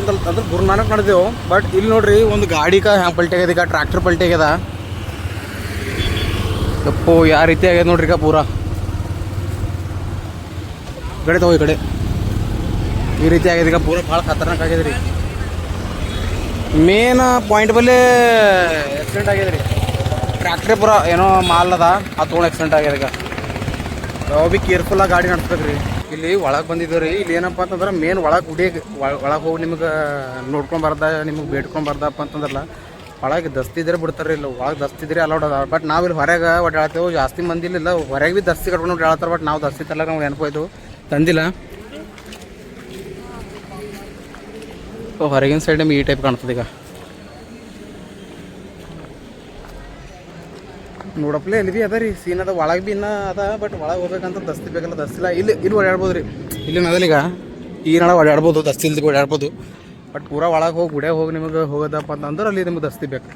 ಅಂತಂತ ಅಂದ್ರೆ ಗುರುನಾನಕ್ ನಡೆದೆವು. ಬಟ್ ಇಲ್ಲಿ ನೋಡ್ರಿ ಒಂದು ಗಾಡಿ ಹ್ಯಾಂಗೆ ಪಲ್ಟಿ ಆಗ್ಯದ, ಈಗ ಟ್ರ್ಯಾಕ್ಟರ್ ಪಲ್ಟಿ ಆಗ್ಯದ. ಯಪ್ಪೋ ಯಾವ ರೀತಿ ಆಗ್ಯದ ನೋಡ್ರಿ ಈಗ ಪೂರಾ ಕಡೆ ತಗೋ ಈ ಕಡೆ ಈ ರೀತಿ ಆಗ್ಯದ ಈಗ ಪೂರಾ ಭಾಳ ಖತರ್ನಾಕ್ ಆಗ್ಯದ ರೀ. ಮೇನ್ ಪಾಯಿಂಟ್ ಬಲ್ಲಿ ಆಕ್ಸಿಡೆಂಟ್ ಆಗ್ಯದ ರೀ. ಟ್ರ್ಯಾಕ್ಟ್ರೇ ಪೂರ ಏನೋ ಮಾಲ್ ಅದ ಅದು ತೊಗೊಂಡು ಆಕ್ಸಿಡೆಂಟ್ ಆಗ್ಯದ. ಈಗ ಯಾವ ಭೀ ಕೇರ್ಫುಲ್ಲಾಗಿ ಗಾಡಿ ನಡೆಸ್ಬೇಕು ರೀ. ಇಲ್ಲಿ ಒಳಗೆ ಬಂದಿದ್ದೇವೆ ರೀ. ಇಲ್ಲಿ ಏನಪ್ಪ ಅಂತಂದ್ರೆ ಮೇನ್ ಒಳಗೆ ಗುಡಿಗೆ ಒಳಗೆ ಹೋಗಿ ನಿಮ್ಗೆ ನೋಡ್ಕೊಂಬಾರ್ದ, ನಿಮ್ಗೆ ಬೇಡ್ಕೊಂಬಾರ್ದಪ್ಪ ಅಂತಂದ್ರಲ್ಲ ಒಳಗೆ ದಸ್ತಿದ್ರೆ ಬಿಡ್ತಾರೆ. ಇಲ್ಲ ಒಳಗೆ ದಸ್ತಿದ್ರೆ ಅಲೌಡ್ ಅದ. ಬಟ್ ನಾವು ಇಲ್ಲಿ ಹೊರಗೆ ಓಡಾಡ್ತೇವೆ, ಜಾಸ್ತಿ ಮಂದಿ ಇಲ್ಲ. ಹೊರಗೆ ಭೀ ದಸ್ತಿ ಕಟ್ಕೊಂಡು ಓಡಾಡ್ತಾರೆ. ಬಟ್ ನಾವು ದಸ್ತಿ ತಲ್ಲ ನಾವು ನೆನಪೋಯ್ತು ತಂದಿಲ್ಲ. ಹೊರಗಿನ ಸೈಡ್ ನಿಮ್ಗೆ ಈ ಟೈಪ್ ಕಾಣ್ತದೆ. ಈಗ ನೋಡಪ್ಲೆ ಇಲ್ಲಿ ಭೀ ಅದ ರೀ ಸೀನ್ ಅದ. ಒಳಗೆ ಭೀ ಇನ್ನೂ ಅದ. ಬಟ್ ಒಳಗೆ ಹೋಗ್ಬೇಕಂತ ದಸ್ತಿ ಬೇಕಲ್ಲ, ದಸ್ತಿಲ್ಲ. ಇಲ್ಲಿ ಓಡಾಡ್ಬೋದು ರೀ. ಇಲ್ಲಿ ನದಲ್ಲ ಈಗ ಈ ನಾಳೆ ಓಡಾಡ್ಬೋದು, ದಸ್ತಿ ಇಲ್ದಿ ಓಡಾಡ್ಬೋದು. ಬಟ್ ಪೂರಾ ಒಳಗೆ ಹೋಗಿ ಗುಡಿಯಾಗ ಹೋಗಿ ನಿಮಗೆ ಹೋಗೋದಪ್ಪ ಅಂತಂದ್ರೆ ಅಲ್ಲಿ ನಿಮ್ಗೆ ದಸ್ತಿ ಬೇಕು.